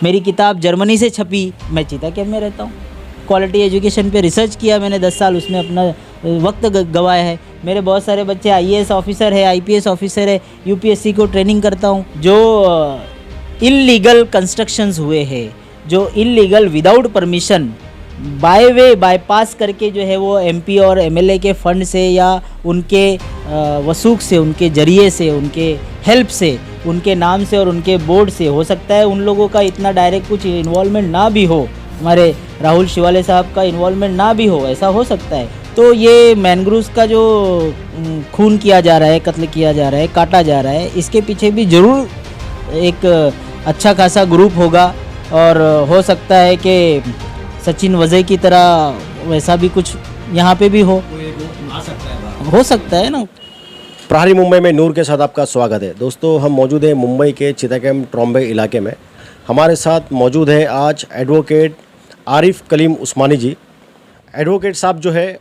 मेरी किताब जर्मनी से छपी, मैं चीता कैंप में रहता हूँ। क्वालिटी एजुकेशन पे रिसर्च किया मैंने 10 साल, उसमें अपना वक्त गंवाया है। मेरे बहुत सारे बच्चे आईएएस ऑफिसर है, आईपीएस ऑफिसर है, यूपीएससी को ट्रेनिंग करता हूँ। जो इल्लीगल कंस्ट्रक्शंस हुए हैं, जो illegal without permission by way bypass करके जो है वो एमपी और एमएलए के फंड से या उनके वसूख से, उनके जरिए से, उनके हेल्प से, उनके नाम से और उनके बोर्ड से, हो सकता है उन लोगों का इतना डायरेक्ट कुछ इन्वॉल्वमेंट ना भी हो, हमारे राहुल शिवाले साहब का इन्वॉल्वमेंट ना भी हो, ऐसा हो सकता है। तो ये मैनग्रूव्स का जो खून किया जा रहा है, कत्ल किया जा रहा है, काटा जा रहा है, इसके पीछे भी ज़रूर एक अच्छा खासा ग्रुप होगा और हो सकता है कि सचिन वजय की तरह वैसा भी कुछ यहाँ पे भी हो सकता है ना। प्रहारी मुंबई में नूर के साथ आपका स्वागत है। दोस्तों, हम मौजूद हैं मुंबई के चीता कैंप ट्रॉम्बे इलाके में। हमारे साथ मौजूद है आज एडवोकेट आरिफ कलीम उस्मानी जी। एडवोकेट साहब जो है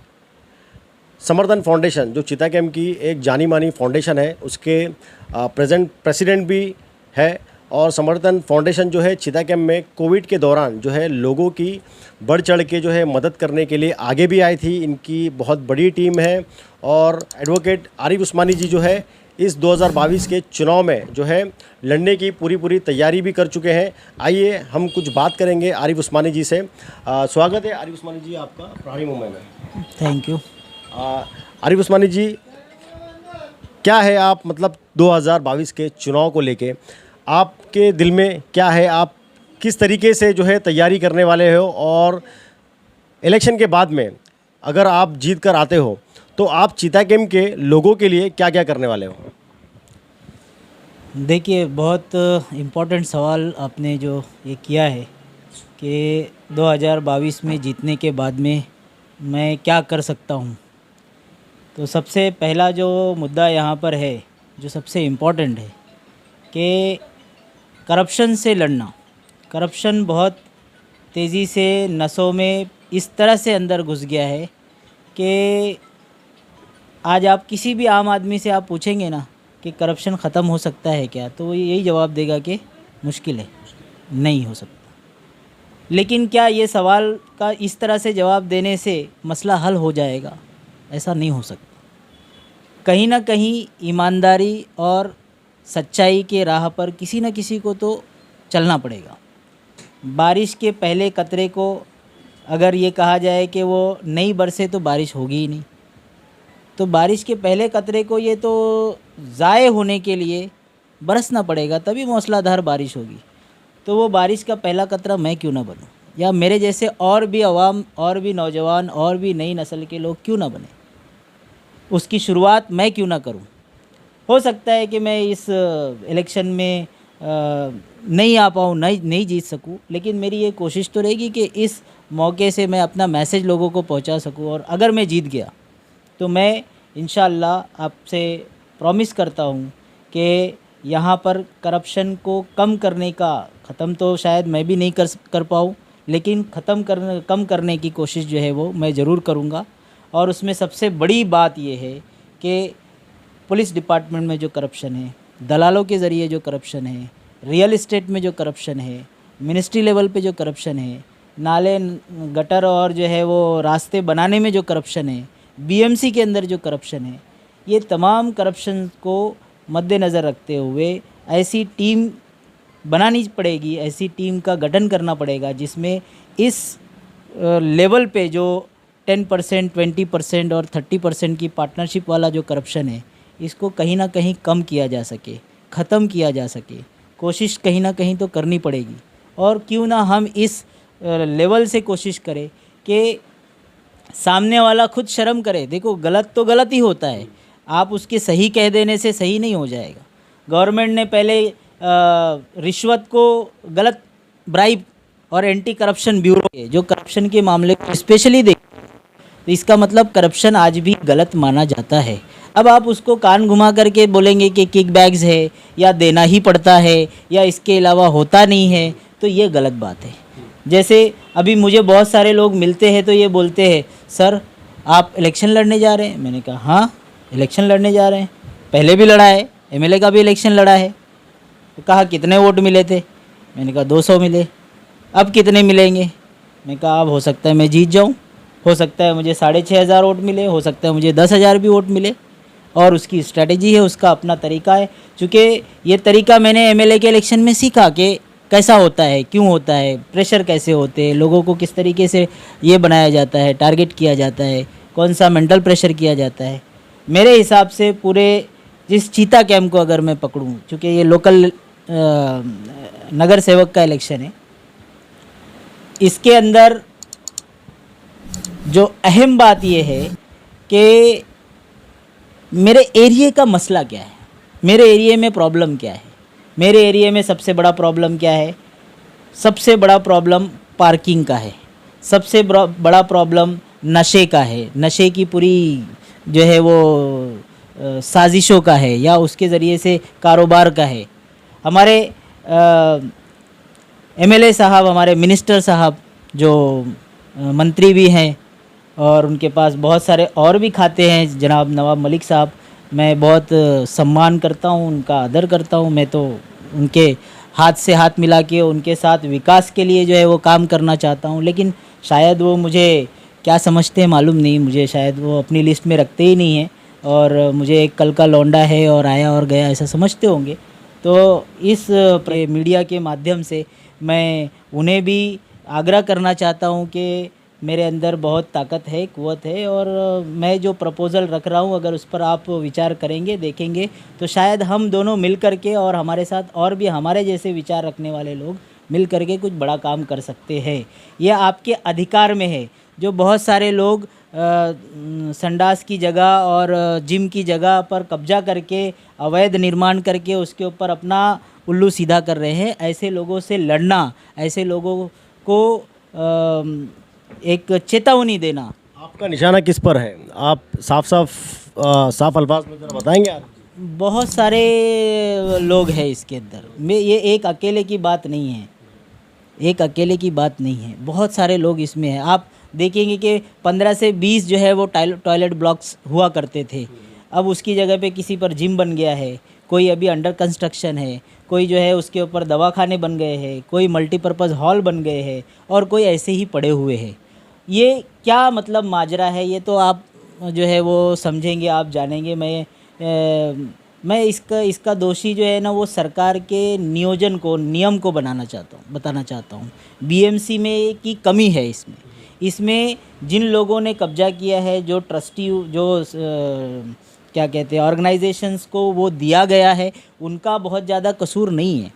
समर्थन फाउंडेशन, जो चीता कैंप की एक जानी मानी फाउंडेशन है, उसके प्रेजेंट प्रेसिडेंट भी है। और समर्थन फाउंडेशन जो है चीता कैंप में कोविड के दौरान जो है लोगों की बढ़ चढ़ के जो है मदद करने के लिए आगे भी आई थी। इनकी बहुत बड़ी टीम है और एडवोकेट आरिफ उस्मानी जी जो है इस 2022 के चुनाव में जो है लड़ने की पूरी तैयारी भी कर चुके हैं। आइए हम कुछ बात करेंगे आरिफ उस्मानी जी से। स्वागत है आरिफ उस्मानी जी आपका प्रहारी मुंबई में। Thank you. आरिफ उस्मानी जी, क्या है आप मतलब 2022 के चुनाव को लेके आपके दिल में क्या है? आप किस तरीके से जो है तैयारी करने वाले हो और इलेक्शन के बाद में अगर आप जीत कर आते हो तो आप चीता कैंप के लोगों के लिए क्या क्या करने वाले हो? देखिए, बहुत इम्पोर्टेंट सवाल आपने जो ये किया है कि 2022 में जीतने के बाद में मैं क्या कर सकता हूँ। तो सबसे पहला जो मुद्दा यहाँ पर है, जो सबसे इम्पोर्टेंट है कि करप्शन से लड़ना। करप्शन बहुत तेज़ी से नसों में इस तरह से अंदर घुस गया है कि आज आप किसी भी आम आदमी से आप पूछेंगे ना कि करप्शन ख़त्म हो सकता है क्या, तो वो यही जवाब देगा कि मुश्किल है, नहीं हो सकता। लेकिन क्या ये सवाल का इस तरह से जवाब देने से मसला हल हो जाएगा? ऐसा नहीं हो सकता। कहीं ना कहीं ईमानदारी और सच्चाई के राह पर किसी न किसी को तो चलना पड़ेगा। बारिश के पहले कतरे को अगर ये कहा जाए कि वो नहीं बरसे तो बारिश होगी ही नहीं, तो बारिश के पहले कतरे को ये तो ज़ाय होने के लिए बरसना पड़ेगा, तभी मूसलाधार बारिश होगी। तो वो बारिश का पहला कतरा मैं क्यों ना बनूं, या मेरे जैसे और भी अवाम, और भी नौजवान, और भी नई नस्ल के लोग क्यों ना बने, उसकी शुरुआत मैं क्यों ना करूं। हो सकता है कि मैं इस इलेक्शन में नहीं आ पाऊँ, नहीं जीत सकूँ, लेकिन मेरी ये कोशिश तो रहेगी कि इस मौके से मैं अपना मैसेज लोगों को पहुंचा सकूँ। और अगर मैं जीत गया तो मैं इंशाअल्लाह आपसे प्रॉमिस करता हूँ कि यहाँ पर करप्शन को कम करने का, ख़त्म तो शायद मैं भी नहीं कर पाऊँ, लेकिन कम करने की कोशिश जो है वो मैं ज़रूर करूँगा। और उसमें सबसे बड़ी बात ये है कि पुलिस डिपार्टमेंट में जो करप्शन है, दलालों के ज़रिए जो करप्शन है, रियल इस्टेट में जो करप्शन है, मिनिस्ट्री लेवल पे जो करप्शन है, नाले गटर और जो है वो रास्ते बनाने में जो करप्शन है, बीएमसी के अंदर जो करप्शन है, ये तमाम करप्शन को मद्देनज़र रखते हुए ऐसी टीम बनानी पड़ेगी, ऐसी टीम का गठन करना पड़ेगा जिसमें इस लेवल पे जो 10%, 20% और 30% की पार्टनरशिप वाला जो करप्शन है, इसको कहीं ना कहीं कम किया जा सके, ख़त्म किया जा सके। कोशिश कहीं ना कहीं तो करनी पड़ेगी। और क्यों ना हम इस लेवल से कोशिश करें कि सामने वाला खुद शर्म करे। देखो, गलत तो गलत ही होता है, आप उसके सही कह देने से सही नहीं हो जाएगा। गवर्नमेंट ने पहले रिश्वत को गलत, ब्राइब और एंटी करप्शन ब्यूरो के जो करप्शन के मामले को स्पेशली देख, तो इसका मतलब करप्शन आज भी गलत माना जाता है। अब आप उसको कान घुमा करके बोलेंगे कि किक बैग्स है या देना ही पड़ता है या इसके अलावा होता नहीं है, तो ये गलत बात है। जैसे अभी मुझे बहुत सारे लोग मिलते हैं तो ये बोलते हैं, सर आप इलेक्शन लड़ने जा रहे हैं? मैंने कहा हाँ, इलेक्शन लड़ने जा रहे हैं, पहले भी लड़ा है, एमएलए का भी इलेक्शन लड़ा है। तो कहा कितने वोट मिले थे? मैंने कहा 200 मिले। अब कितने मिलेंगे? मैं कहा अब हो सकता है मैं जीत जाऊं, हो सकता है मुझे 6,500 वोट मिले, हो सकता है मुझे 10,000 भी वोट मिले। और उसकी स्ट्रेटेजी है, उसका अपना तरीका है। चूँकि ये तरीका मैंने एमएलए के इलेक्शन में सीखा कि कैसा होता है, क्यों होता है, प्रेशर कैसे होते हैं, लोगों को किस तरीके से ये बनाया जाता है, टारगेट किया जाता है, कौन सा मेंटल प्रेशर किया जाता है। मेरे हिसाब से पूरे जिस चीता कैंप को अगर मैं पकड़ूं, चूँकि ये लोकल नगर सेवक का इलेक्शन है, इसके अंदर जो अहम बात ये है कि मेरे एरिया का मसला क्या है, मेरे एरिया में प्रॉब्लम क्या है। मेरे एरिया में सबसे बड़ा प्रॉब्लम क्या है? सबसे बड़ा प्रॉब्लम पार्किंग का है, सबसे बड़ा प्रॉब्लम नशे का है, नशे की पूरी जो है वो साजिशों का है या उसके ज़रिए से कारोबार का है। हमारे एमएलए साहब, हमारे मिनिस्टर साहब जो मंत्री भी हैं और उनके पास बहुत सारे और भी खाते हैं, जनाब नवाब मलिक साहब, मैं बहुत सम्मान करता हूं, उनका आदर करता हूं। मैं तो उनके हाथ से हाथ मिला के उनके साथ विकास के लिए जो है वो काम करना चाहता हूं। लेकिन शायद वो मुझे क्या समझते हैं मालूम नहीं, मुझे शायद वो अपनी लिस्ट में रखते ही नहीं हैं और मुझे एक कल का लौंडा है और आया और गया ऐसा समझते होंगे। तो इस मीडिया के माध्यम से मैं उन्हें भी आग्रह करना चाहता हूं कि मेरे अंदर बहुत ताकत है, क़ुव्वत है और मैं जो प्रपोज़ल रख रहा हूँ अगर उस पर आप विचार करेंगे, देखेंगे तो शायद हम दोनों मिल कर के और हमारे साथ और भी हमारे जैसे विचार रखने वाले लोग मिल कर के कुछ बड़ा काम कर सकते हैं। यह आपके अधिकार में है। जो बहुत सारे लोग संडास की जगह और जिम की जगह पर कब्जा करके अवैध निर्माण करके उसके ऊपर अपना उल्लू सीधा कर रहे हैं, ऐसे लोगों से लड़ना, ऐसे लोगों को एक चेतावनी देना। आपका निशाना किस पर है? आप साफ अल्फाज में ज़रा बताएंगे आप? बहुत सारे लोग हैं इसके अंदर, मैं ये एक अकेले की बात नहीं है, एक अकेले की बात नहीं है, बहुत सारे लोग इसमें हैं। आप देखेंगे कि 15 से 20 जो है वो टॉयलेट ब्लॉक्स हुआ करते थे, अब उसकी जगह पे किसी पर जिम बन गया है, कोई अभी अंडर कंस्ट्रक्शन है, कोई जो है उसके ऊपर दवाखाने बन गए हैं, कोई मल्टीपर्पज़ हॉल बन गए हैं और कोई ऐसे ही पड़े हुए हैं। ये क्या मतलब माजरा है, ये तो आप जो है वो समझेंगे, आप जानेंगे। मैं इसका दोषी जो है ना वो सरकार के नियोजन को, नियम को बताना चाहता हूँ। बीएमसी में की कमी है इसमें जिन लोगों ने कब्जा किया है, जो ट्रस्टी, जो क्या कहते हैं ऑर्गेनाइजेशंस को वो दिया गया है, उनका बहुत ज़्यादा कसूर नहीं है,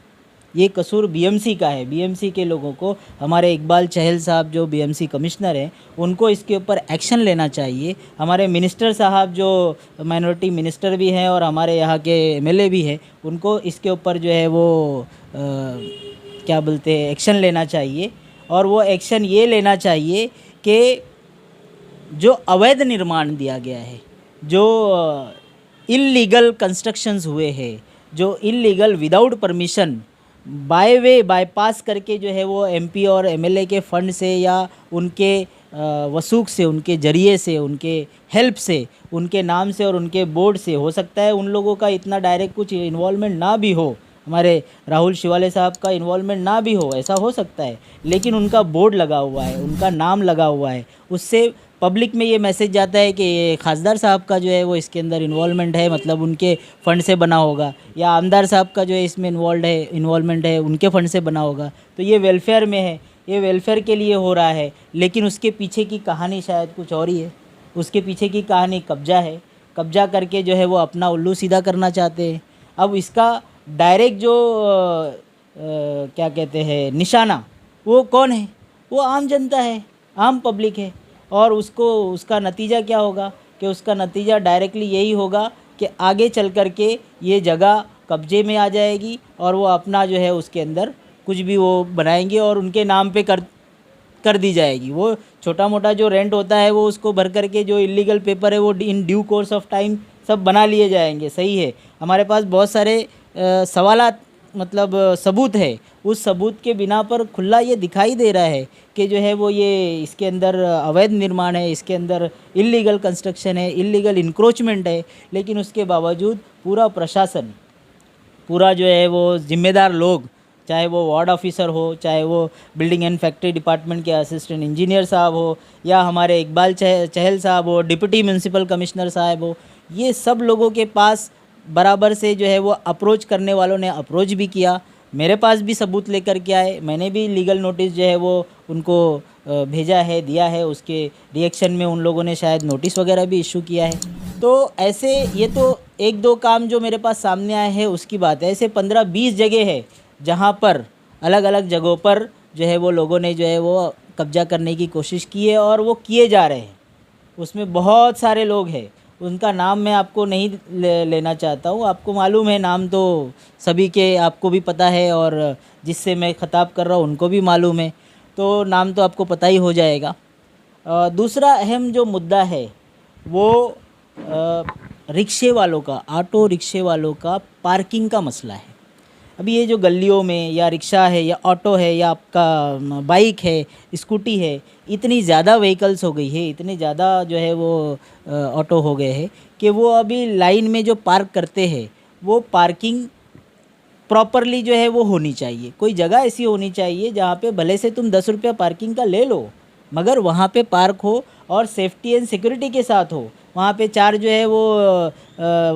ये कसूर बीएमसी का है। बीएमसी के लोगों को, हमारे इकबाल चहल साहब जो बीएमसी कमिश्नर हैं, उनको इसके ऊपर एक्शन लेना चाहिए। हमारे मिनिस्टर साहब जो माइनॉरिटी मिनिस्टर भी हैं और हमारे यहाँ के एमएलए भी हैं, उनको इसके ऊपर जो है वो क्या बोलते हैं एक्शन लेना चाहिए। और वो एक्शन ये लेना चाहिए कि जो अवैध निर्माण दिया गया है, जो इल्लीगल कंस्ट्रक्शंस हुए हैं, जो इल्लीगल विदाउट परमिशन बाईपास करके जो है वो एमपी और एमएलए के फंड से या उनके वसूख से, उनके ज़रिए से, उनके हेल्प से, उनके नाम से और उनके बोर्ड से, हो सकता है उन लोगों का इतना डायरेक्ट कुछ इन्वॉल्वमेंट ना भी हो, हमारे राहुल शिवाले साहब का इन्वॉल्वमेंट ना भी हो, ऐसा हो सकता है, लेकिन उनका बोर्ड लगा हुआ है, उनका नाम लगा हुआ है, उससे पब्लिक में ये मैसेज जाता है कि ये खासदार साहब का जो है वो इसके अंदर इन्वॉल्वमेंट है, मतलब उनके फ़ंड से बना होगा, या आमदार साहब का जो है इसमें इन्वॉल्वमेंट है, उनके फ़ंड से बना होगा। तो ये वेलफेयर में है, ये वेलफेयर के लिए हो रहा है, लेकिन उसके पीछे की कहानी शायद कुछ और ही है। उसके पीछे की कहानी कब्जा है, कब्जा करके जो है वो अपना उल्लू सीधा करना चाहते हैं। अब इसका डायरेक्ट जो क्या कहते हैं निशाना, वो कौन है? वो आम जनता है, आम पब्लिक है। और उसका नतीजा क्या होगा कि उसका नतीजा डायरेक्टली यही होगा कि आगे चल कर के ये जगह कब्जे में आ जाएगी और वो अपना जो है उसके अंदर कुछ भी वो बनाएंगे और उनके नाम पे कर दी जाएगी। वो छोटा मोटा जो रेंट होता है वो उसको भर कर के जो इलीगल पेपर है वो in due course of time सब बना लिए जाएंगे। सही है, हमारे पास बहुत सारे सवालात, मतलब सबूत है, उस सबूत के बिना पर खुला ये दिखाई दे रहा है कि जो है वो ये इसके अंदर अवैध निर्माण है, इसके अंदर इल्लीगल कंस्ट्रक्शन है, इल्लीगल इंक्रोचमेंट है, लेकिन उसके बावजूद पूरा प्रशासन, पूरा जो है वो जिम्मेदार लोग, चाहे वो वार्ड ऑफिसर हो, चाहे वो बिल्डिंग एंड फैक्ट्री डिपार्टमेंट के असिस्टेंट इंजीनियर साहब हो, या हमारे इकबाल चहल साहब हो, डिप्टी म्यूनसिपल कमिश्नर साहब हो, ये सब लोगों के पास बराबर से जो है वो अप्रोच करने वालों ने अप्रोच भी किया। मेरे पास भी सबूत लेकर के आए, मैंने भी लीगल नोटिस जो है वो उनको भेजा है, दिया है। उसके रिएक्शन में उन लोगों ने शायद नोटिस वगैरह भी इशू किया है। तो ऐसे ये तो एक दो काम जो मेरे पास सामने आए हैं उसकी बात है। ऐसे 15-20 जगह है जहाँ पर अलग अलग जगहों पर जो है वो लोगों ने जो है वो कब्जा करने की कोशिश की है और वो किए जा रहे हैं। उसमें बहुत सारे लोग हैं, उनका नाम मैं आपको नहीं लेना चाहता हूँ। आपको मालूम है, नाम तो सभी के आपको भी पता है और जिससे मैं ख़िताब कर रहा हूँ उनको भी मालूम है, तो नाम तो आपको पता ही हो जाएगा। दूसरा अहम जो मुद्दा है वो रिक्शे वालों का, ऑटो रिक्शे वालों का पार्किंग का मसला है। अभी ये जो गलियों में या रिक्शा है या ऑटो है या आपका बाइक है, स्कूटी है, इतनी ज़्यादा व्हीकल्स हो गई है, इतने ज़्यादा जो है वो ऑटो हो गए हैं कि वो अभी लाइन में जो पार्क करते हैं वो पार्किंग प्रॉपरली जो है वो होनी चाहिए। कोई जगह ऐसी होनी चाहिए जहाँ पे भले से तुम 10 रुपया पार्किंग का ले लो, मगर वहाँ पे पार्क हो और सेफ्टी एंड सिक्योरिटी के साथ हो। वहाँ पे 4 जो है वो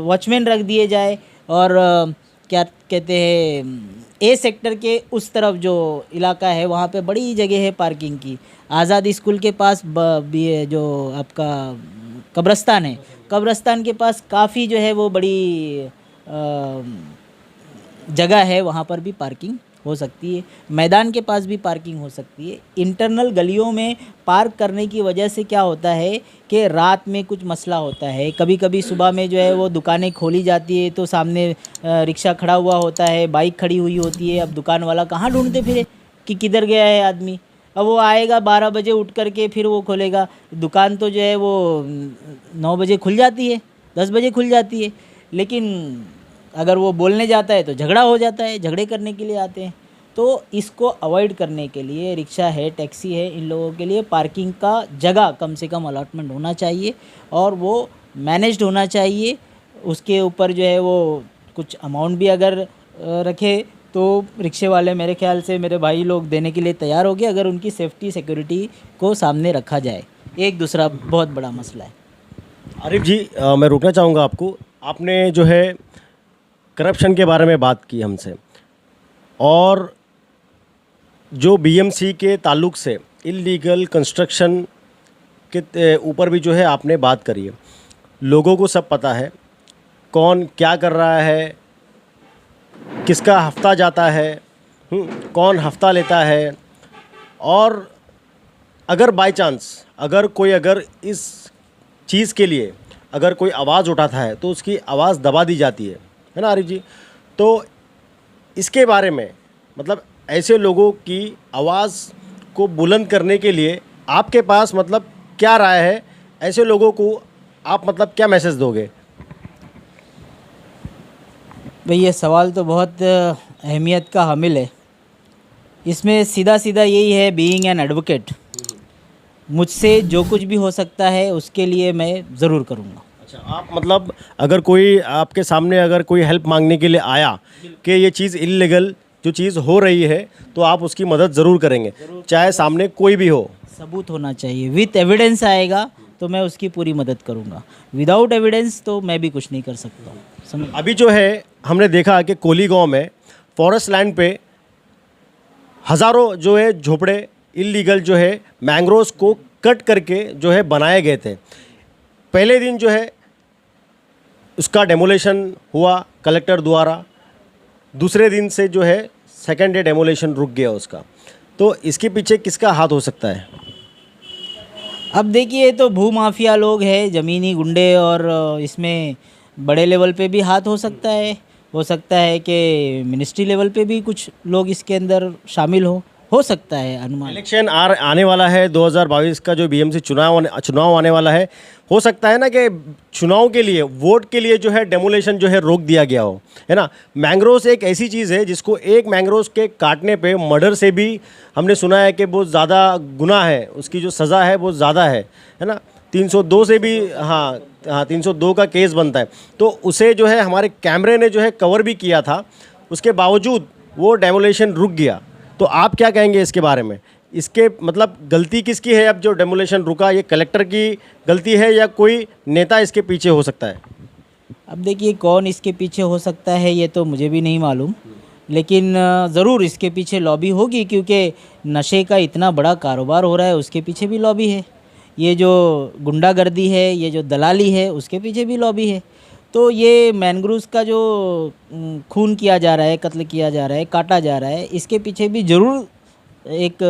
वॉचमैन रख दिए जाए और क्या कहते हैं, ए सेक्टर के उस तरफ जो इलाका है वहाँ पे बड़ी जगह है पार्किंग की। आज़ाद स्कूल के पास जो आपका कब्रस्तान है, कब्रस्तान के पास काफ़ी जो है वो बड़ी जगह है, वहाँ पर भी पार्किंग हो सकती है। मैदान के पास भी पार्किंग हो सकती है। इंटरनल गलियों में पार्क करने की वजह से क्या होता है कि रात में कुछ मसला होता है। कभी कभी सुबह में जो है वो दुकानें खोली जाती है तो सामने रिक्शा खड़ा हुआ होता है, बाइक खड़ी हुई होती है। अब दुकान वाला कहाँ ढूंढते फिरे कि किधर गया है आदमी। अब वो आएगा 12 बजे उठ करके फिर वो खोलेगा दुकान, तो जो है वो 9 बजे खुल जाती है, 10 बजे खुल जाती है। लेकिन अगर वो बोलने जाता है तो झगड़ा हो जाता है, झगड़े करने के लिए आते हैं। तो इसको अवॉइड करने के लिए रिक्शा है, टैक्सी है, इन लोगों के लिए पार्किंग का जगह कम से कम अलॉटमेंट होना चाहिए और वो मैनेज्ड होना चाहिए। उसके ऊपर जो है वो कुछ अमाउंट भी अगर रखे तो रिक्शे वाले मेरे ख्याल से मेरे भाई लोग देने के लिए तैयार हो गए, अगर उनकी सेफ्टी सिक्योरिटी को सामने रखा जाए। एक दूसरा बहुत बड़ा मसला है। आरिफ जी, मैं रोकना चाहूँगा आपको। आपने जो है करप्शन के बारे में बात की हमसे, और जो बीएमसी के ताल्लुक से इल्लीगल कंस्ट्रक्शन के ऊपर भी जो है आपने बात करी है। लोगों को सब पता है कौन क्या कर रहा है, किसका हफ्ता जाता है, कौन हफ्ता लेता है। और अगर बाय चांस अगर इस चीज़ के लिए अगर कोई आवाज़ उठाता है तो उसकी आवाज़ दबा दी जाती है ना आरिफ जी। तो इसके बारे में मतलब ऐसे लोगों की आवाज़ को बुलंद करने के लिए आपके पास मतलब क्या राय है, ऐसे लोगों को आप मतलब क्या मैसेज दोगे? भाई ये सवाल तो बहुत अहमियत का हामिल है। इसमें सीधा सीधा यही है, बीइंग एन एडवोकेट, मुझसे जो कुछ भी हो सकता है उसके लिए मैं ज़रूर करूँगा। अच्छा, आप मतलब अगर कोई आपके सामने अगर कोई हेल्प मांगने के लिए आया कि ये चीज़ इल्लीगल जो चीज़ हो रही है तो आप उसकी मदद ज़रूर करेंगे, चाहे सामने कोई भी हो? सबूत होना चाहिए, विथ एविडेंस आएगा तो मैं उसकी पूरी मदद करूँगा। विदाउट एविडेंस तो मैं भी कुछ नहीं कर सकता। समझ? अभी जो है हमने देखा कि कोली गांव में फॉरेस्ट लैंड पे हज़ारों जो है झोपड़े इल्लीगल जो है मैंग्रोव्स को कट करके जो है बनाए गए थे। पहले दिन जो है उसका डेमोलेशन हुआ कलेक्टर द्वारा, दूसरे दिन से जो है सेकेंड डे डेमोलेशन रुक गया उसका। तो इसके पीछे किसका हाथ हो सकता है? अब देखिए, तो भू माफिया लोग हैं, ज़मीनी गुंडे, और इसमें बड़े लेवल पे भी हाथ हो सकता है। हो सकता है कि मिनिस्ट्री लेवल पे भी कुछ लोग इसके अंदर शामिल हो सकता है, अनुमान। इलेक्शन आने वाला है 2022 का, जो बीएमसी चुनाव आने वाला है। हो सकता है ना कि चुनाव के लिए, वोट के लिए जो है डेमोलेशन जो है रोक दिया गया हो, है ना। मैंग्रोव्स एक ऐसी चीज़ है जिसको एक मैंग्रोव्स के काटने पे मर्डर से भी हमने सुना है कि बहुत ज़्यादा गुनाह है, उसकी जो सज़ा है बहुत ज़्यादा है ना। 302 से भी, हाँ 302 का केस बनता है। तो उसे जो है हमारे कैमरे ने जो है कवर भी किया था। उसके बावजूद वो डेमोलेशन रुक गया, तो आप क्या कहेंगे इसके बारे में? इसके मतलब गलती किसकी है? अब जो डेमोलेशन रुका, ये कलेक्टर की गलती है या कोई नेता इसके पीछे हो सकता है? अब देखिए कौन इसके पीछे हो सकता है ये तो मुझे भी नहीं मालूम, लेकिन ज़रूर इसके पीछे लॉबी होगी, क्योंकि नशे का इतना बड़ा कारोबार हो रहा है, उसके पीछे भी लॉबी है। ये जो गुंडागर्दी है, ये जो दलाली है, उसके पीछे भी लॉबी है। तो ये मैनग्रूव्स का जो खून किया जा रहा है, कत्ल किया जा रहा है, काटा जा रहा है, इसके पीछे भी ज़रूर एक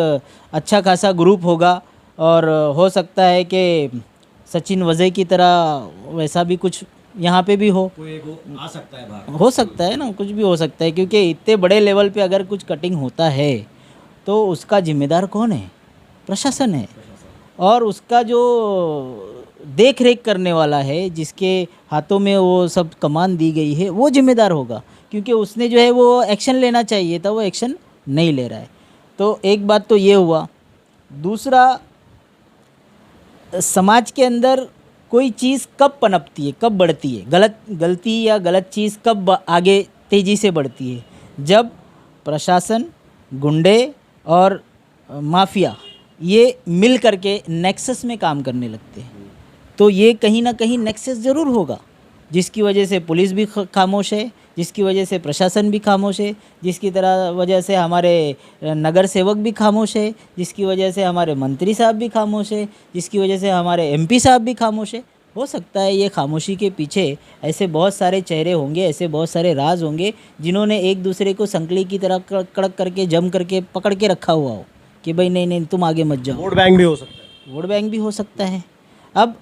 अच्छा खासा ग्रुप होगा। और हो सकता है कि सचिन वजह की तरह वैसा भी कुछ यहाँ पे भी हो, कोई आ सकता है बाहर। हो सकता है ना, कुछ भी हो सकता है, क्योंकि इतने बड़े लेवल पे अगर कुछ कटिंग होता है तो उसका जिम्मेदार कौन है? प्रशासन है। और उसका जो देख रेख करने वाला है, जिसके हाथों में वो सब कमान दी गई है, वो जिम्मेदार होगा, क्योंकि उसने जो है वो एक्शन लेना चाहिए था, वो एक्शन नहीं ले रहा है। तो एक बात तो ये हुआ। दूसरा, समाज के अंदर कोई चीज़ कब पनपती है, कब बढ़ती है, गलती या गलत चीज़ कब आगे तेज़ी से बढ़ती है? जब प्रशासन, गुंडे और माफिया ये मिल करके नेक्सस में काम करने लगते हैं। तो ये कहीं ना कहीं नेक्सस ज़रूर होगा, जिसकी वजह से पुलिस भी खामोश है, जिसकी वजह से प्रशासन भी खामोश है, जिसकी तरह वजह से हमारे नगर सेवक भी खामोश है, जिसकी वजह से हमारे मंत्री साहब भी खामोश है, जिसकी वजह से हमारे एमपी साहब भी खामोश है। हो सकता है ये खामोशी के पीछे ऐसे बहुत सारे चेहरे होंगे, ऐसे बहुत सारे राज होंगे, जिन्होंने एक दूसरे को संकली की तरह कड़क करके जम करके पकड़ के रखा हुआ हो कि भाई नहीं नहीं तुम आगे मत जाओ। वोट बैंक भी हो सकता है। वोट बैंक भी हो सकता है। अब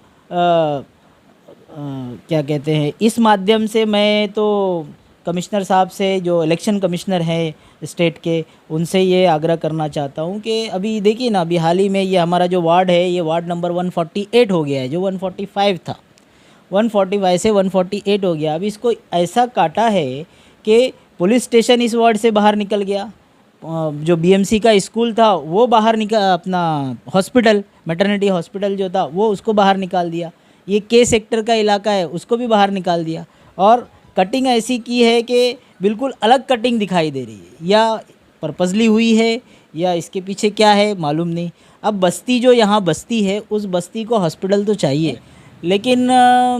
क्या कहते हैं, इस माध्यम से मैं तो कमिश्नर साहब से, जो इलेक्शन कमिश्नर हैं स्टेट के, उनसे ये आग्रह करना चाहता हूँ कि अभी देखिए ना, अभी हाल ही में ये हमारा जो वार्ड है, ये वार्ड नंबर 148 हो गया है, जो 145 था, 145 से 148 हो गया। अभी इसको ऐसा काटा है कि पुलिस स्टेशन इस वार्ड से बाहर निकल गया, जो बीएमसी का स्कूल था वो बाहर निकल, अपना हॉस्पिटल, मैटरनिटी हॉस्पिटल जो था वो उसको बाहर निकाल दिया, ये के सेक्टर का इलाका है उसको भी बाहर निकाल दिया। और कटिंग ऐसी की है कि बिल्कुल अलग कटिंग दिखाई दे रही है, या पर्पसली हुई है या इसके पीछे क्या है मालूम नहीं। अब बस्ती जो यहाँ बस्ती है, उस बस्ती को हॉस्पिटल तो चाहिए, लेकिन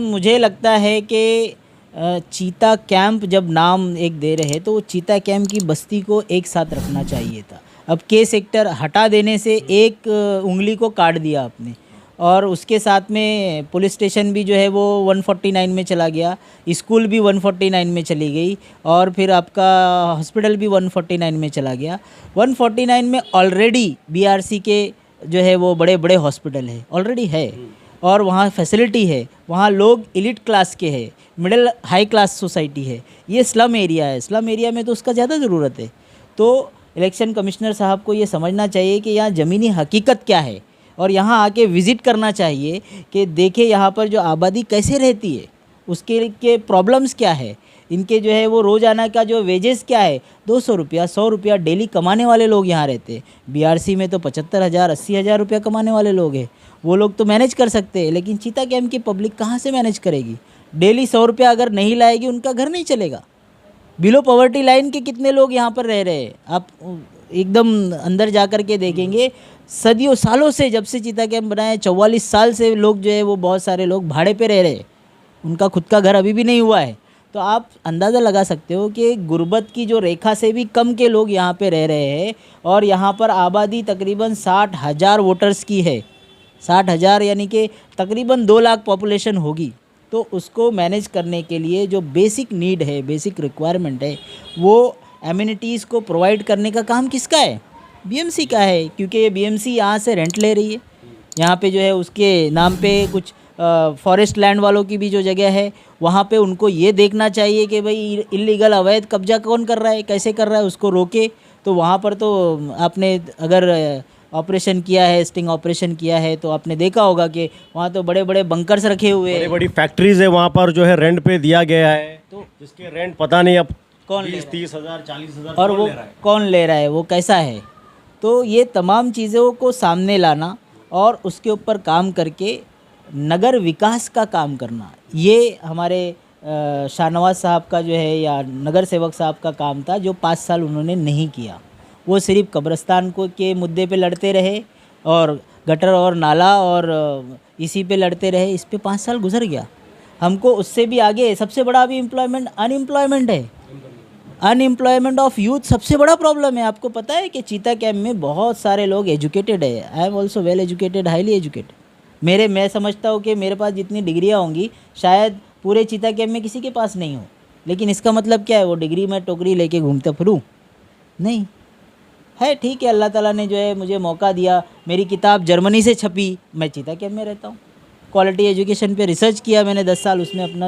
मुझे लगता है कि चीता कैंप जब नाम एक दे रहे तो वो चीता कैंप की बस्ती को एक साथ रखना चाहिए था। अब के सेक्टर हटा देने से एक उंगली को काट दिया आपने, और उसके साथ में पुलिस स्टेशन भी जो है वो 149 में चला गया, स्कूल भी 149 में चली गई, और फिर आपका हॉस्पिटल भी 149 में चला गया। 149 में ऑलरेडी बीआरसी के जो है वो बड़े बड़े हॉस्पिटल है, ऑलरेडी है, और वहाँ फैसिलिटी है, वहाँ लोग एलिट क्लास के हैं, मिडिल हाई क्लास सोसाइटी है। ये स्लम एरिया है, स्लम एरिया में तो उसका ज़्यादा ज़रूरत है। तो इलेक्शन कमिश्नर साहब को ये समझना चाहिए कि यहाँ ज़मीनी हकीकत क्या है, और यहाँ आके विज़िट करना चाहिए कि देखें यहाँ पर जो आबादी कैसे रहती है, उसके के प्रॉब्लम्स क्या है, इनके जो है वो रोज़ाना का जो वेजेस क्या है। 200 रुपया 100 रुपया डेली कमाने वाले लोग यहाँ रहते हैं। बीआरसी में तो 75,000 80,000 रुपया कमाने वाले लोग हैं, वो लोग तो मैनेज कर सकते हैं, लेकिन चीता कैंप की पब्लिक कहाँ से मैनेज करेगी? डेली 100 रुपया अगर नहीं लाएगी, उनका घर नहीं चलेगा। बिलो पॉवर्टी लाइन के कितने लोग यहाँ पर रह रहे हैं, आप एकदम अंदर जा कर के देखेंगे। सदियों सालों से, जब से चीता कैंप बना है, 44 साल से लोग जो है वो बहुत सारे लोग भाड़े पे रह रहे हैं, उनका खुद का घर अभी भी नहीं हुआ है। तो आप अंदाज़ा लगा सकते हो कि गुर्बत की जो रेखा से भी कम के लोग यहाँ पे रह रहे हैं, और यहाँ पर आबादी तकरीबन 60,000 वोटर्स की है। 60,000 यानी कि तकरीबन 2 लाख पॉपुलेशन होगी। तो उसको मैनेज करने के लिए जो बेसिक नीड है, बेसिक रिक्वायरमेंट है, वो एमिनिटीज़ को प्रोवाइड करने का काम किसका है? बीएमसी का है, क्योंकि ये बीएमसी यहाँ से रेंट ले रही है। यहाँ पे जो है उसके नाम पे कुछ फॉरेस्ट लैंड वालों की भी जो जगह है, वहाँ पे उनको ये देखना चाहिए कि भाई इल्लीगल अवैध कब्जा कौन कर रहा है, कैसे कर रहा है, उसको रोके। तो वहाँ पर तो आपने अगर ऑपरेशन किया है, स्टिंग ऑपरेशन किया है, तो आपने देखा होगा कि वहाँ तो बड़े बड़े बंकर्स रखे हुए हैं, बड़ी बड़ी फैक्ट्रीज है वहाँ पर जो है रेंट पे दिया गया है, तो जिसके रेंट पता नहीं अब कौन 20-30,000 40,000 और वो कौन ले रहा है, वो कैसा है। तो ये तमाम चीज़ों को सामने लाना और उसके ऊपर काम करके नगर विकास का काम करना, ये हमारे शाहनवाज साहब का जो है या नगर सेवक साहब का काम था जो 5 साल उन्होंने नहीं किया। वो सिर्फ कब्रिस्तान को के मुद्दे पे लड़ते रहे और गटर और नाला और इसी पे लड़ते रहे। इस पे 5 साल गुजर गया। हमको उससे भी आगे सबसे बड़ा अभी अनएम्प्लॉयमेंट है। अनएम्प्लॉयमेंट ऑफ यूथ सबसे बड़ा प्रॉब्लम है। आपको पता है कि चीता कैंप में बहुत सारे लोग एजुकेटेड है। I am also well educated, highly educated. मैं समझता हूँ कि मेरे पास जितनी डिग्रियाँ होंगी शायद पूरे चीता कैंप में किसी के पास नहीं हो। लेकिन इसका मतलब क्या है? वो डिग्री मैं टोकरी लेके घूमता फिरूँ? नहीं है। ठीक है, अल्लाह ताला ने जो है मुझे मौका दिया। मेरी किताब जर्मनी से छपी, मैं चीता कैंप में रहता हूँ। क्वालिटी एजुकेशन पे रिसर्च किया मैंने 10 साल, उसमें अपना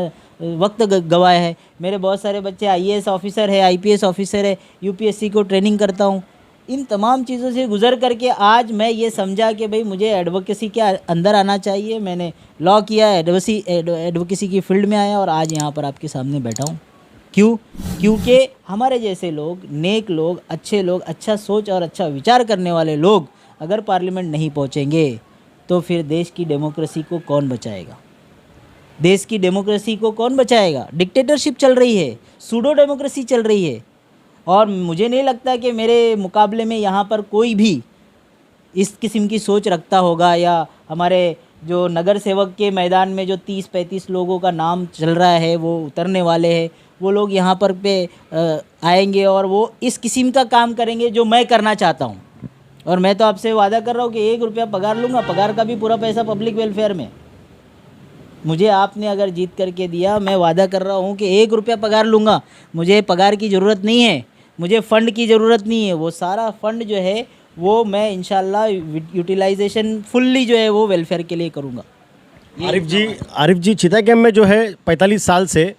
वक्त गवाया है। मेरे बहुत सारे बच्चे आईएएस ऑफिसर है, आईपीएस ऑफिसर है, यूपीएससी को ट्रेनिंग करता हूँ। इन तमाम चीज़ों से गुज़र करके आज मैं ये समझा कि भाई मुझे एडवोकेसी के अंदर आना चाहिए। मैंने लॉ किया, एडवोकेसी की फील्ड में आया और आज यहाँ पर आपके सामने बैठा हूँ। क्यों? क्योंकि हमारे जैसे लोग, नेक लोग, अच्छे लोग, अच्छा सोच और अच्छा विचार करने वाले लोग अगर पार्लियामेंट नहीं पहुँचेंगे तो फिर देश की डेमोक्रेसी को कौन बचाएगा? देश की डेमोक्रेसी को कौन बचाएगा? डिक्टेटरशिप चल रही है, सूडो डेमोक्रेसी चल रही है। और मुझे नहीं लगता कि मेरे मुकाबले में यहाँ पर कोई भी इस किस्म की सोच रखता होगा। या हमारे जो नगर सेवक के मैदान में जो 30-35 लोगों का नाम चल रहा है वो उतरने वाले हैं, वो लोग यहाँ पर आएंगे और वो इस किस्म का काम करेंगे जो मैं करना चाहता हूँ। और मैं तो आपसे वादा कर रहा हूँ कि 1 रुपया पगार लूँगा, पगार का भी पूरा पैसा पब्लिक वेलफेयर में। मुझे आपने अगर जीत करके दिया, मैं वादा कर रहा हूँ कि 1 रुपया पगार लूँगा। मुझे पगार की ज़रूरत नहीं है, मुझे फ़ंड की ज़रूरत नहीं है। वो सारा फ़ंड जो है वो मैं इंशाल्लाह यूटिलाइजेशन फुल्ली जो है वो वेलफेयर के लिए करूँगा। आरिफ जी, चीता कैंप में जो है 45 साल से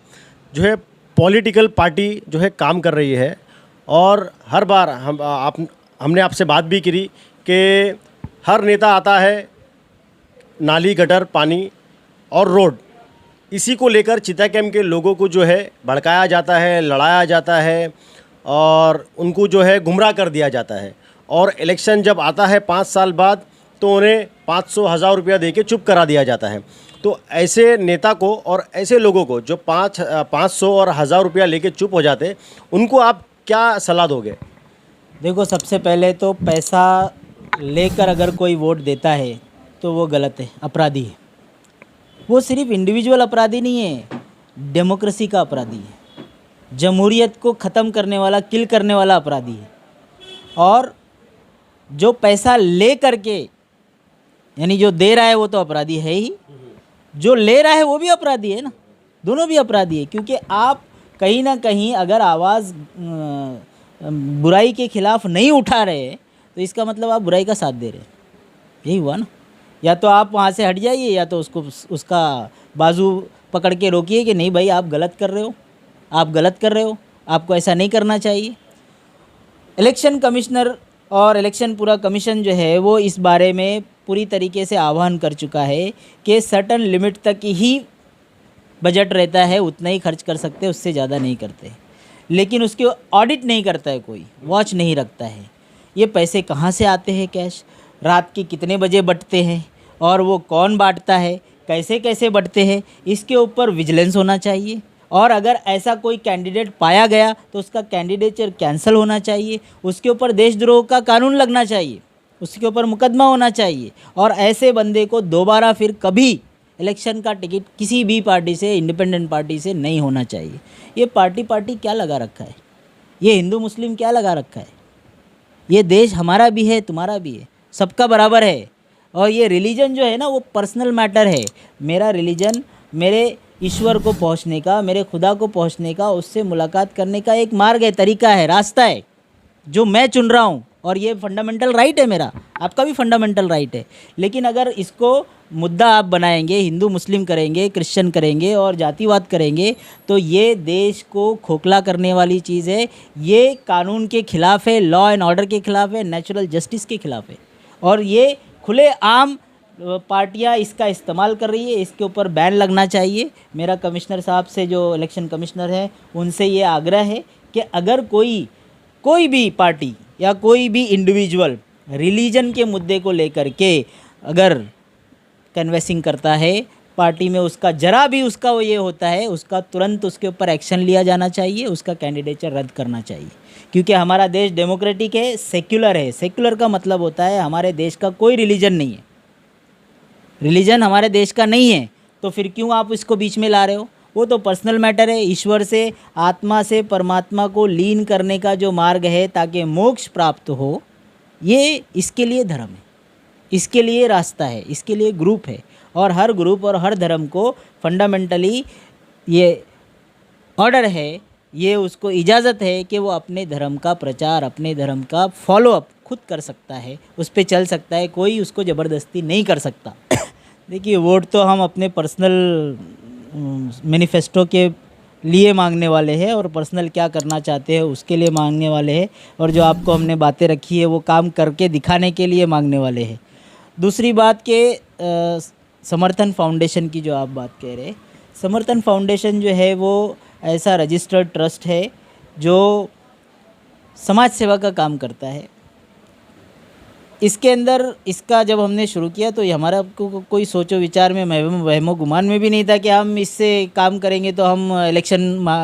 जो है पॉलिटिकल पार्टी जो है काम कर रही है। और हर बार हमने आपसे बात भी करी कि हर नेता आता है, नाली, गटर, पानी और रोड, इसी को लेकर चीता कैंप के लोगों को जो है भड़काया जाता है, लड़ाया जाता है और उनको जो है गुमराह कर दिया जाता है। और इलेक्शन जब आता है 5 साल बाद तो उन्हें 500-1000 रुपया दे के चुप करा दिया जाता है। तो ऐसे नेता को और ऐसे लोगों को जो 500 और 1000 रुपया लेके चुप हो जाते, उनको आप क्या सलाह दोगे? देखो, सबसे पहले तो पैसा लेकर अगर कोई वोट देता है तो वो गलत है, अपराधी है। वो सिर्फ इंडिविजुअल अपराधी नहीं है, डेमोक्रेसी का अपराधी है, जमहूरियत को ख़त्म करने वाला, किल करने वाला अपराधी है। और जो पैसा ले करके, यानी जो दे रहा है वो तो अपराधी है ही, जो ले रहा है वो भी अपराधी है ना। दोनों भी अपराधी है, क्योंकि आप कहीं ना कहीं अगर आवाज़ बुराई के खिलाफ नहीं उठा रहे तो इसका मतलब आप बुराई का साथ दे रहे हैं। यही हुआ ना। या तो आप वहाँ से हट जाइए या तो उसका बाजू पकड़ के रोकिए कि नहीं भाई, आप गलत कर रहे हो, आप गलत कर रहे हो, आपको ऐसा नहीं करना चाहिए। इलेक्शन कमिश्नर और इलेक्शन पूरा कमीशन जो है वो इस बारे में पूरी तरीके से आह्वान कर चुका है कि सर्टन लिमिट तक ही बजट रहता है, उतना ही खर्च कर सकते हैं, उससे ज़्यादा नहीं करते। लेकिन उसके ऑडिट नहीं करता है कोई, वॉच नहीं रखता है। ये पैसे कहाँ से आते हैं, कैश रात के कितने बजे बंटते हैं और वो कौन बांटता है, कैसे कैसे बंटते हैं, इसके ऊपर विजिलेंस होना चाहिए। और अगर ऐसा कोई कैंडिडेट पाया गया तो उसका कैंडिडेचर कैंसिल होना चाहिए, उसके ऊपर देशद्रोह का कानून लगना चाहिए, उसके ऊपर मुकदमा होना चाहिए। और ऐसे बंदे को दोबारा फिर कभी इलेक्शन का टिकट किसी भी पार्टी से, इंडिपेंडेंट पार्टी से नहीं होना चाहिए। ये पार्टी क्या लगा रखा है, ये हिंदू मुस्लिम क्या लगा रखा है? ये देश हमारा भी है, तुम्हारा भी है, सबका बराबर है। और ये रिलीजन जो है ना वो पर्सनल मैटर है। मेरा रिलीजन मेरे ईश्वर को पहुंचने का, मेरे खुदा को पहुंचने का, उससे मुलाकात करने का एक मार्ग है, तरीका है, रास्ता है जो मैं चुन रहा हूं। और ये फंडामेंटल राइट है मेरा, आपका भी फंडामेंटल राइट है। लेकिन अगर इसको मुद्दा आप बनाएंगे, हिंदू मुस्लिम करेंगे, क्रिश्चियन करेंगे और जातिवाद करेंगे तो ये देश को खोखला करने वाली चीज़ है। ये कानून के ख़िलाफ़ है, लॉ एंड ऑर्डर के ख़िलाफ़ है, नेचुरल जस्टिस के ख़िलाफ़ है। और ये खुले आम पार्टियां इसका इस्तेमाल कर रही है, इसके ऊपर बैन लगना चाहिए। मेरा कमिश्नर साहब से, जो इलेक्शन कमिश्नर है, उनसे ये आग्रह है कि अगर कोई भी पार्टी या कोई भी इंडिविजुअल रिलीजन के मुद्दे को लेकर के अगर कन्वेसिंग करता है पार्टी में उसका जरा भी उसका वो ये होता है, उसका तुरंत उसके ऊपर एक्शन लिया जाना चाहिए, उसका कैंडिडेचर रद्द करना चाहिए। क्योंकि हमारा देश डेमोक्रेटिक है, सेक्युलर है। सेक्युलर का मतलब होता है हमारे देश का कोई रिलीजन नहीं है, रिलीजन हमारे देश का नहीं है, तो फिर क्यों आप इसको बीच में ला रहे हो? वो तो पर्सनल मैटर है। ईश्वर से, आत्मा से परमात्मा को लीन करने का जो मार्ग है ताकि मोक्ष प्राप्त हो, ये इसके लिए धर्म है, इसके लिए रास्ता है, इसके लिए ग्रुप है। और हर ग्रुप और हर धर्म को फंडामेंटली ये ऑर्डर है, ये उसको इजाज़त है कि वो अपने धर्म का प्रचार, अपने धर्म का फॉलोअप खुद कर सकता है, उस पर चल सकता है, कोई उसको ज़बरदस्ती नहीं कर सकता। देखिए, वोट तो हम अपने पर्सनल मैनिफेस्टो के लिए मांगने वाले हैं और पर्सनल क्या करना चाहते हैं उसके लिए मांगने वाले हैं, और जो आपको हमने बातें रखी है वो काम करके दिखाने के लिए मांगने वाले हैं। दूसरी बात के समर्थन फाउंडेशन की जो आप बात कह रहे हैं, समर्थन फाउंडेशन जो है वो ऐसा रजिस्टर्ड ट्रस्ट है जो समाज सेवा का काम करता है। इसके अंदर इसका जब हमने शुरू किया तो ये हमारा कोई सोचो विचार में, वहमो गुमान में भी नहीं था कि हम इससे काम करेंगे तो हम इलेक्शन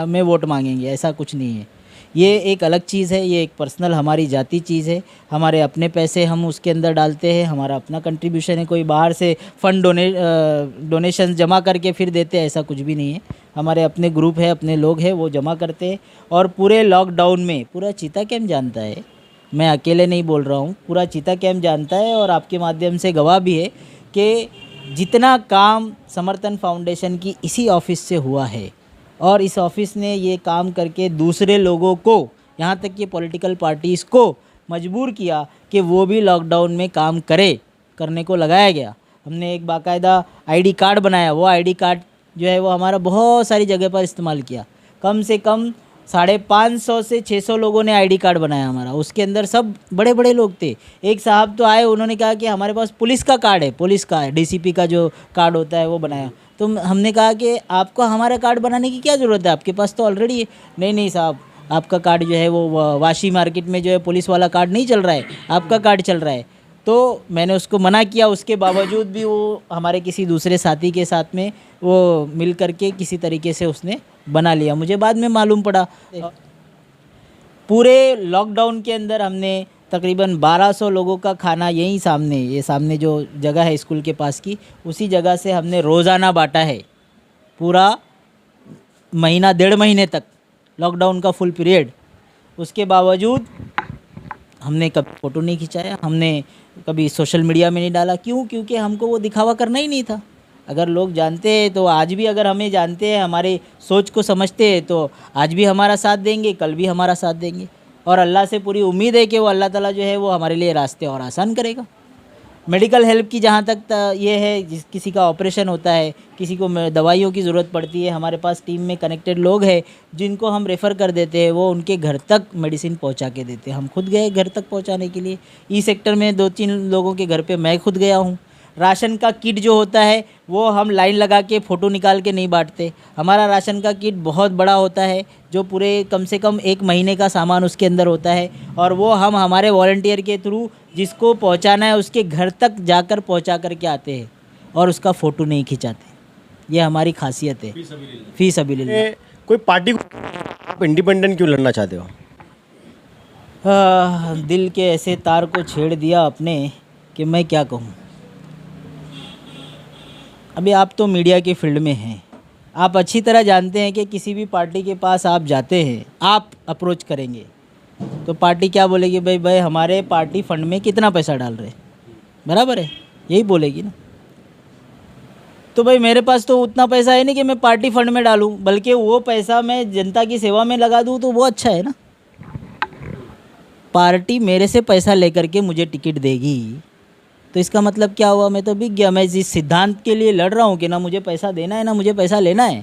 में वोट मांगेंगे, ऐसा कुछ नहीं है। ये एक अलग चीज़ है, ये एक पर्सनल हमारी जाती चीज़ है। हमारे अपने पैसे हम उसके अंदर डालते हैं, हमारा अपना कंट्रीब्यूशन है, कोई बाहर से फंड डोनेशन जमा करके फिर देते हैं, ऐसा कुछ भी नहीं है। हमारे अपने ग्रुप है, अपने लोग हैं, वो जमा करते हैं। और पूरे लॉकडाउन में पूरा चीता कैंप जानता है, मैं अकेले नहीं बोल रहा हूँ, पूरा चीता कैंप जानता है और आपके माध्यम से गवाह भी है कि जितना काम समर्थन फाउंडेशन की इसी ऑफिस से हुआ है, और इस ऑफिस ने ये काम करके दूसरे लोगों को, यहाँ तक कि पॉलिटिकल पार्टीज़ को मजबूर किया कि वो भी लॉकडाउन में काम करने को लगाया गया। हमने एक बाकायदा आईडी कार्ड बनाया, वो आईडी कार्ड जो है वो हमारा बहुत सारी जगह पर इस्तेमाल किया। कम से कम 550 से 600 लोगों ने आईडी कार्ड बनाया हमारा, उसके अंदर सब बड़े बड़े लोग थे। एक साहब तो आए, उन्होंने कहा कि हमारे पास पुलिस का कार्ड है, पुलिस का है, डीसीपी का जो कार्ड होता है वो बनाया। तो हमने कहा कि आपको हमारा कार्ड बनाने की क्या ज़रूरत है, आपके पास तो ऑलरेडी है। नहीं साहब, आपका कार्ड जो है वो वाशी मार्केट में जो है पुलिस वाला कार्ड नहीं चल रहा है, आपका कार्ड चल रहा है। तो मैंने उसको मना किया, उसके बावजूद भी वो हमारे किसी दूसरे साथी के साथ में वो मिल करके किसी तरीके से उसने बना लिया। मुझे बाद में मालूम पड़ा, पूरे लॉकडाउन के अंदर हमने तकरीबन 1200 लोगों का खाना यहीं सामने, ये सामने जो जगह है स्कूल के पास की, उसी जगह से हमने रोज़ाना बांटा है। पूरा महीना, 1.5 महीने तक लॉकडाउन का फुल पीरियड। उसके बावजूद हमने कभी फ़ोटो नहीं खिंचाया, हमने कभी सोशल मीडिया में नहीं डाला। क्यों? क्योंकि हमको वो दिखावा करना ही नहीं था। अगर लोग जानते हैं तो आज भी, अगर हमें जानते हैं, हमारे सोच को समझते हैं तो आज भी हमारा साथ देंगे, कल भी हमारा साथ देंगे। और अल्लाह से पूरी उम्मीद है कि वो अल्लाह ताला जो है वो हमारे लिए रास्ते और आसान करेगा। मेडिकल हेल्प की जहाँ तक ये है, किसी का ऑपरेशन होता है, किसी को दवाइयों की ज़रूरत पड़ती है, हमारे पास टीम में कनेक्टेड लोग हैं जिनको हम रेफ़र कर देते हैं, वो उनके घर तक मेडिसिन पहुँचा के देते हैं। हम खुद गए घर तक पहुँचाने के लिए। ई सेक्टर में 2-3 लोगों के घर पे मैं खुद गया हूँ। राशन का किट जो होता है वो हम लाइन लगा के फ़ोटो निकाल के नहीं बांटते। हमारा राशन का किट बहुत बड़ा होता है, जो पूरे कम से कम 1 महीने का सामान उसके अंदर होता है, और वो हम हमारे वॉलंटियर के थ्रू जिसको पहुंचाना है उसके घर तक जाकर पहुंचा करके आते हैं, और उसका फ़ोटो नहीं खिंचाते। ये हमारी खासियत है। फी सबीलिल्लाह। कोई पार्टी को आप इंडिपेंडेंट क्यों लड़ना चाहते हो? दिल के ऐसे तार को छेड़ दिया अपने कि मैं क्या कहूँ। अभी आप तो मीडिया की फील्ड में हैं, आप अच्छी तरह जानते हैं कि किसी भी पार्टी के पास आप जाते हैं, आप अप्रोच करेंगे तो पार्टी क्या बोलेगी, भाई हमारे पार्टी फंड में कितना पैसा डाल रहे, बराबर है, यही बोलेगी ना। तो भाई मेरे पास तो उतना पैसा है नहीं कि मैं पार्टी फंड में डालूं, बल्कि वो पैसा मैं जनता की सेवा में लगा दूं तो वो अच्छा है ना। पार्टी मेरे से पैसा लेकर के मुझे टिकट देगी तो इसका मतलब क्या हुआ, मैं तो बिक गया। मैं जिस सिद्धांत के लिए लड़ रहा हूँ कि ना मुझे पैसा देना है ना मुझे पैसा लेना है,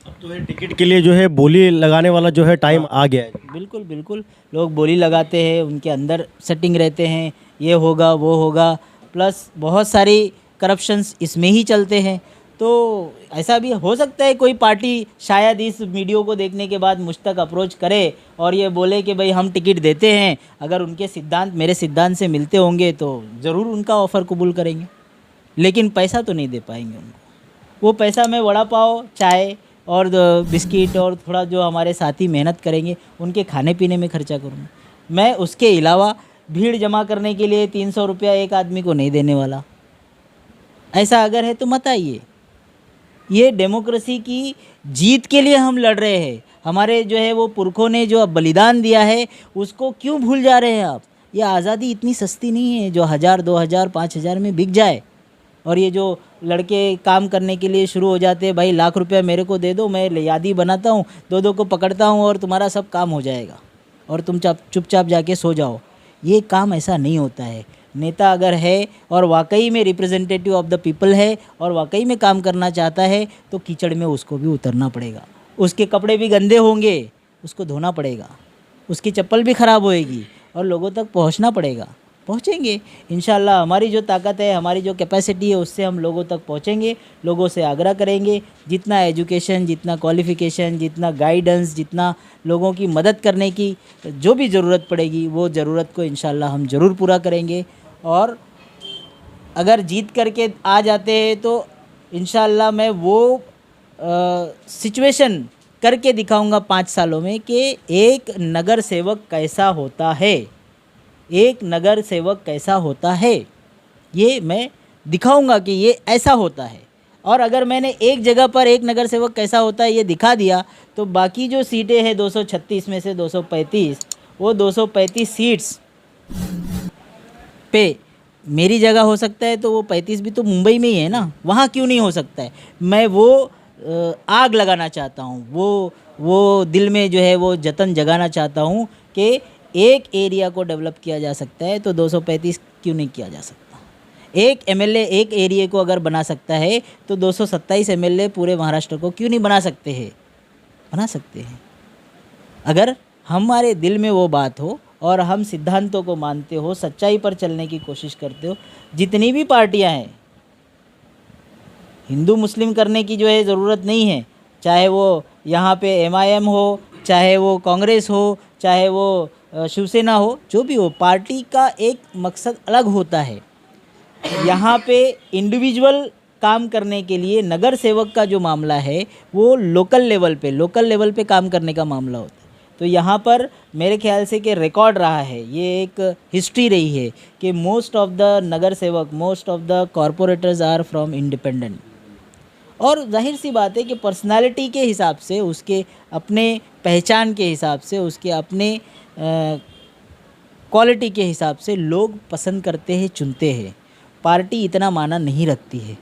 अब तो ये टिकट के लिए जो है बोली लगाने वाला जो है टाइम आ गया है। बिल्कुल बिल्कुल, लोग बोली लगाते हैं, उनके अंदर सेटिंग रहते हैं, ये होगा वो होगा, प्लस बहुत सारी करप्शंस इसमें ही चलते हैं। तो ऐसा भी हो सकता है कोई पार्टी शायद इस वीडियो को देखने के बाद मुझ तक अप्रोच करे और ये बोले कि भाई हम टिकट देते हैं, अगर उनके सिद्धांत मेरे सिद्धांत से मिलते होंगे तो ज़रूर उनका ऑफ़र कबूल करेंगे, लेकिन पैसा तो नहीं दे पाएंगे उनको। वो पैसा मैं वड़ा पाव, चाय और बिस्किट और थोड़ा जो हमारे साथी मेहनत करेंगे उनके खाने पीने में खर्चा करूँगा। मैं उसके अलावा भीड़ जमा करने के लिए 300 रुपया एक आदमी को नहीं देने वाला। ऐसा अगर है तो मत आइए। ये डेमोक्रेसी की जीत के लिए हम लड़ रहे हैं। हमारे जो है वो पुरखों ने जो बलिदान दिया है उसको क्यों भूल जा रहे हैं आप? ये आज़ादी इतनी सस्ती नहीं है जो 1000, 2000, 5000 में बिक जाए। और ये जो लड़के काम करने के लिए शुरू हो जाते हैं, भाई लाख रुपया मेरे को दे दो, मैं यादी बनाता हूँ, दो को पकड़ता हूँ और तुम्हारा सब काम हो जाएगा और तुम चुपचाप जाके सो जाओ। ये काम ऐसा नहीं होता है। नेता अगर है और वाकई में रिप्रेजेंटेटिव ऑफ द पीपल है और वाकई में काम करना चाहता है तो कीचड़ में उसको भी उतरना पड़ेगा। उसके कपड़े भी गंदे होंगे, उसको धोना पड़ेगा, उसकी चप्पल भी ख़राब होएगी और लोगों तक पहुंचना पड़ेगा। पहुंचेंगे इंशाल्लाह। हमारी जो ताकत है, हमारी जो कैपेसिटी है, उससे हम लोगों तक पहुंचेंगे। लोगों से आग्रह करेंगे, जितना एजुकेशन, जितना क्वालिफ़िकेशन, जितना गाइडेंस, जितना लोगों की मदद करने की जो भी ज़रूरत पड़ेगी वो ज़रूरत को इंशाल्लाह हम ज़रूर पूरा करेंगे। और अगर जीत करके आ जाते हैं तो इंशाल्लाह मैं वो सिचुएशन करके दिखाऊंगा 5 सालों में कि एक नगर सेवक कैसा होता है, एक नगर सेवक कैसा होता है, ये मैं दिखाऊंगा कि ये ऐसा होता है। और अगर मैंने एक जगह पर एक नगर सेवक कैसा होता है ये दिखा दिया तो बाकी जो सीटें हैं 236 में से 235, वो 235 सीट्स पे मेरी जगह हो सकता है तो वो 35 भी तो मुंबई में ही है ना, वहाँ क्यों नहीं हो सकता है? मैं वो आग लगाना चाहता हूँ, वो दिल में जो है वो जतन जगाना चाहता हूँ कि एक एरिया को डेवलप किया जा सकता है तो 235 क्यों नहीं किया जा सकता? एक एमएलए एक एरिया को अगर बना सकता है तो 227 एमएलए पूरे महाराष्ट्र को क्यों नहीं बना सकते हैं? बना सकते हैं अगर हमारे दिल में वो बात हो और हम सिद्धांतों को मानते हो, सच्चाई पर चलने की कोशिश करते हो। जितनी भी पार्टियां हैं, हिंदू मुस्लिम करने की जो है ज़रूरत नहीं है। चाहे वो यहाँ पे एमआईएम हो, चाहे वो कांग्रेस हो, चाहे वो शिवसेना हो, जो भी हो, पार्टी का एक मकसद अलग होता है। यहाँ पे इंडिविजुअल काम करने के लिए नगर सेवक का जो मामला है वो लोकल लेवल पे काम करने का मामला होता है। तो यहाँ पर मेरे ख्याल से कि रिकॉर्ड रहा है, ये एक हिस्ट्री रही है कि मोस्ट ऑफ द नगर सेवक, most of the corporators are from independent. और जाहिर सी बात है कि पर्सनालिटी के हिसाब से, उसके अपने पहचान के हिसाब से, उसके अपने क्वालिटी के हिसाब से लोग पसंद करते हैं, चुनते हैं। पार्टी इतना माना नहीं रखती है।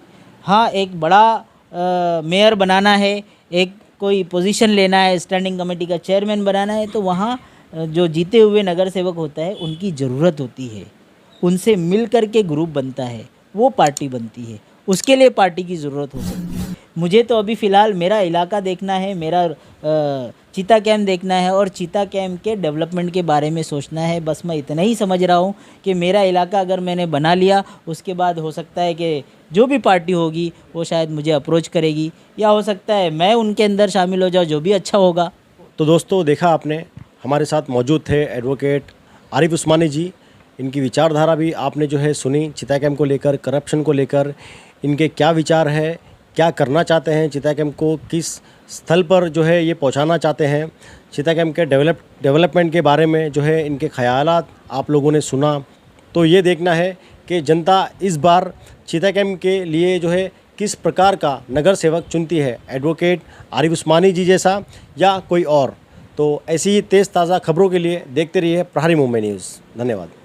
हाँ, एक बड़ा मेयर बनाना है, एक कोई पोजीशन लेना है, स्टैंडिंग कमेटी का चेयरमैन बनाना है तो वहाँ जो जीते हुए नगर सेवक होता है उनकी ज़रूरत होती है। उनसे मिल कर के ग्रुप बनता है, वो पार्टी बनती है। उसके लिए पार्टी की ज़रूरत हो सकती है। मुझे तो अभी फ़िलहाल मेरा इलाका देखना है, मेरा चीता कैम्प देखना है और चीता कैम्प के डेवलपमेंट के बारे में सोचना है। बस मैं इतना ही समझ रहा हूँ कि मेरा इलाका अगर मैंने बना लिया, उसके बाद हो सकता है कि जो भी पार्टी होगी वो शायद मुझे अप्रोच करेगी, या हो सकता है मैं उनके अंदर शामिल हो जाऊँ, जो भी अच्छा होगा। तो दोस्तों, देखा आपने, हमारे साथ मौजूद थे एडवोकेट आरिफ उस्मानी जी। इनकी विचारधारा भी आपने जो है सुनी, चिता कैम्प को लेकर, करप्शन को लेकर इनके क्या विचार है, क्या करना चाहते हैं, चिता कैम्प को किस स्थल पर जो है ये पहुंचाना चाहते हैं, चिता कैम्प के डेवलपमेंट के बारे में जो है इनके ख़यालात आप लोगों ने सुना। तो ये देखना है कि जनता इस बार चिता कैम्प के लिए जो है किस प्रकार का नगर सेवक चुनती है, एडवोकेट आरिफ उस्मानी जी जैसा या कोई और। तो ऐसी ही तेज़ ताज़ा खबरों के लिए देखते रहिए प्रहारी मुंबई न्यूज़। धन्यवाद।